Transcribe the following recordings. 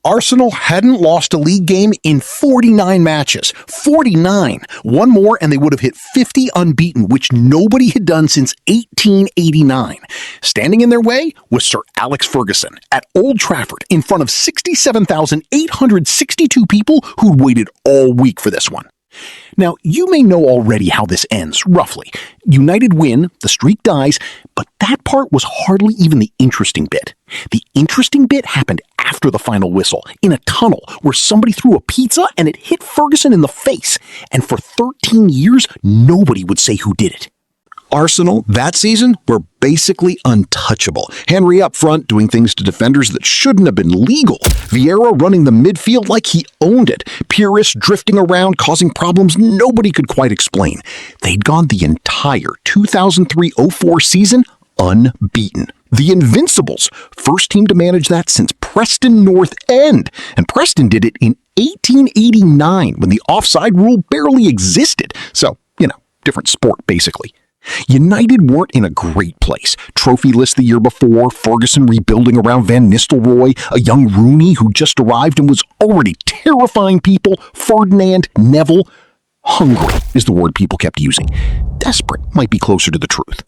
Arsenal hadn't lost a league game in 49 matches. 49! One more and they would have hit 50 unbeaten, which nobody had done since 1889. Standing in their way was Sir Alex Ferguson at Old Trafford in front of 67,862 people who'd waited all week for this one. Now, you may know already how this ends, roughly. United win, the streak dies, but that part was hardly even the interesting bit. The interesting bit happened after the final whistle, in a tunnel where somebody threw a pizza and it hit Ferguson in the face. And for 13 years, nobody would say who did it. Arsenal, that season, were basically untouchable. Henry up front doing things to defenders that shouldn't have been legal. Vieira running the midfield like he owned it. Pires drifting around causing problems nobody could quite explain. They'd gone the entire 2003-04 season unbeaten. The Invincibles, first team to manage that since Preston North End. And Preston did it in 1889 when the offside rule barely existed. So, different sport basically. United weren't in a great place. Trophy-less the year before, Ferguson rebuilding around Van Nistelrooy, a young Rooney who just arrived and was already terrifying people, Ferdinand, Neville. Hungry is the word people kept using. Desperate might be closer to the truth.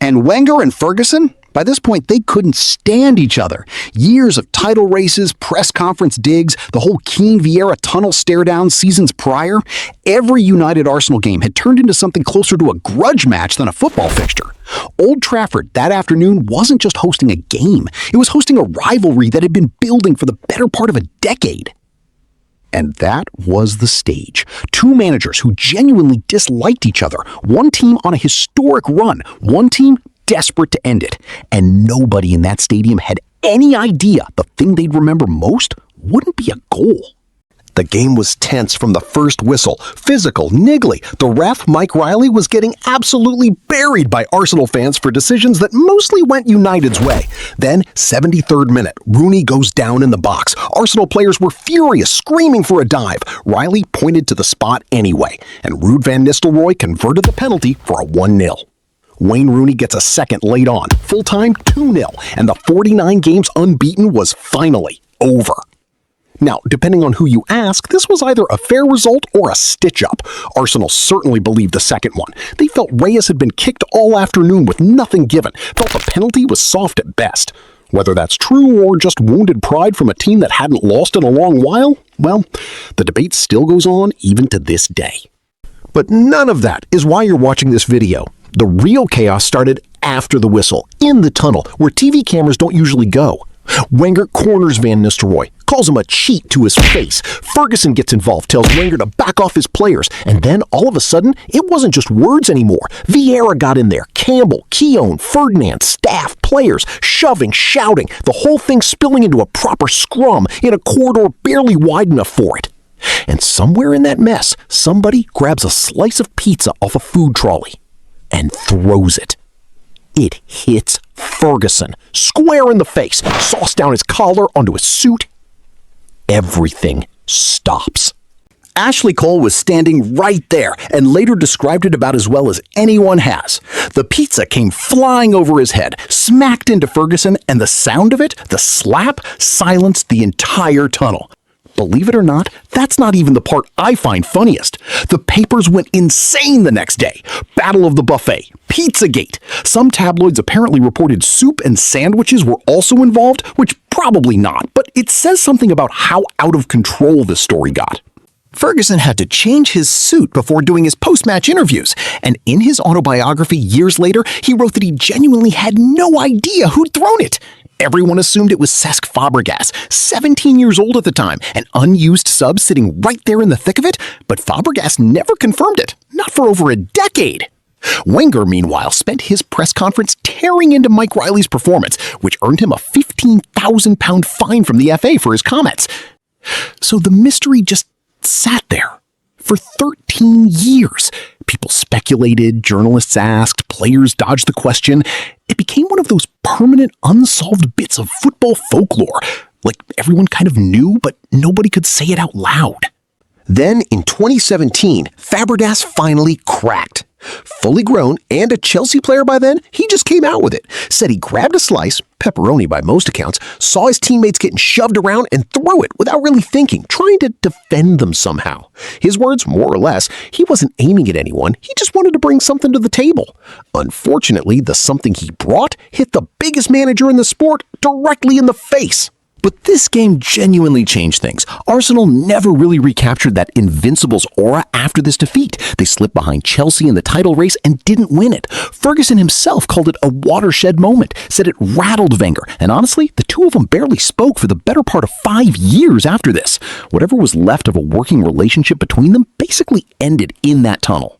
And Wenger and Ferguson? By this point, they couldn't stand each other. Years of title races, press conference digs, the whole Keane Vieira tunnel stare-down seasons prior. Every United Arsenal game had turned into something closer to a grudge match than a football fixture. Old Trafford that afternoon wasn't just hosting a game. It was hosting a rivalry that had been building for the better part of a decade. And that was the stage. Two managers who genuinely disliked each other. One team on a historic run. One team desperate to end it. And nobody in that stadium had any idea the thing they'd remember most wouldn't be a goal. The game was tense from the first whistle. Physical, niggly. The ref, Mike Riley, was getting absolutely buried by Arsenal fans for decisions that mostly went United's way. Then, 73rd minute, Rooney goes down in the box. Arsenal players were furious, screaming for a dive. Riley pointed to the spot anyway, and Ruud van Nistelrooy converted the penalty for a 1-0. Wayne Rooney gets a second late on. Full-time 2-0, and the 49 games unbeaten was finally over. Now, depending on who you ask, this was either a fair result or a stitch-up. Arsenal certainly believed the second one. They felt Reyes had been kicked all afternoon with nothing given, felt the penalty was soft at best. Whether that's true or just wounded pride from a team that hadn't lost in a long while, well, the debate still goes on even to this day. But none of that is why you're watching this video. The real chaos started after the whistle, in the tunnel, where TV cameras don't usually go. Wenger corners Van Nistelrooy, calls him a cheat to his face. Ferguson gets involved, tells Wenger to back off his players, and then all of a sudden, it wasn't just words anymore. Vieira got in there, Campbell, Keown, Ferdinand, staff, players, shoving, shouting, the whole thing spilling into a proper scrum in a corridor barely wide enough for it. And somewhere in that mess, somebody grabs a slice of pizza off a food trolley and throws it. It hits Ferguson, square in the face, sauce down his collar onto his suit. Everything stops. Ashley Cole was standing right there and later described it about as well as anyone has. The pizza came flying over his head, smacked into Ferguson, and the sound of it, the slap, silenced the entire tunnel. Believe it or not, that's not even the part I find funniest. The papers went insane the next day. Battle of the Buffet, Pizzagate. Some tabloids apparently reported soup and sandwiches were also involved, which probably not, but it says something about how out of control this story got. Ferguson had to change his suit before doing his post-match interviews, and in his autobiography years later, he wrote that he genuinely had no idea who'd thrown it. Everyone assumed it was Cesc Fàbregas, 17 years old at the time, an unused sub sitting right there in the thick of it, but Fàbregas never confirmed it, not for over a decade. Wenger, meanwhile, spent his press conference tearing into Mike Riley's performance, which earned him a £15,000 fine from the FA for his comments. So the mystery just sat there. For 13 years, people speculated, journalists asked, players dodged the question. It became one of those permanent, unsolved bits of football folklore. Like everyone kind of knew, but nobody could say it out loud. Then, in 2017, Fàbregas finally cracked. Fully grown and a Chelsea player by then, he just came out with it. Said he grabbed a slice, pepperoni by most accounts, saw his teammates getting shoved around and threw it without really thinking, trying to defend them somehow. His words, more or less, he wasn't aiming at anyone, he just wanted to bring something to the table. Unfortunately, the something he brought hit the biggest manager in the sport directly in the face. But this game genuinely changed things. Arsenal never really recaptured that Invincibles aura after this defeat. They slipped behind Chelsea in the title race and didn't win it. Ferguson himself called it a watershed moment, said it rattled Wenger, and honestly, the two of them barely spoke for the better part of 5 years after this. Whatever was left of a working relationship between them basically ended in that tunnel.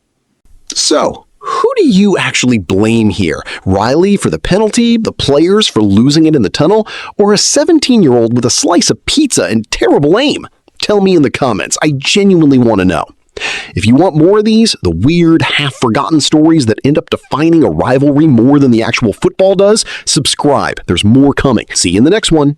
So, who do you actually blame here? Riley for the penalty, the players for losing it in the tunnel, or a 17-year-old with a slice of pizza and terrible aim? Tell me in the comments. I genuinely want to know. If you want more of these, the weird, half-forgotten stories that end up defining a rivalry more than the actual football does, subscribe. There's more coming. See you in the next one.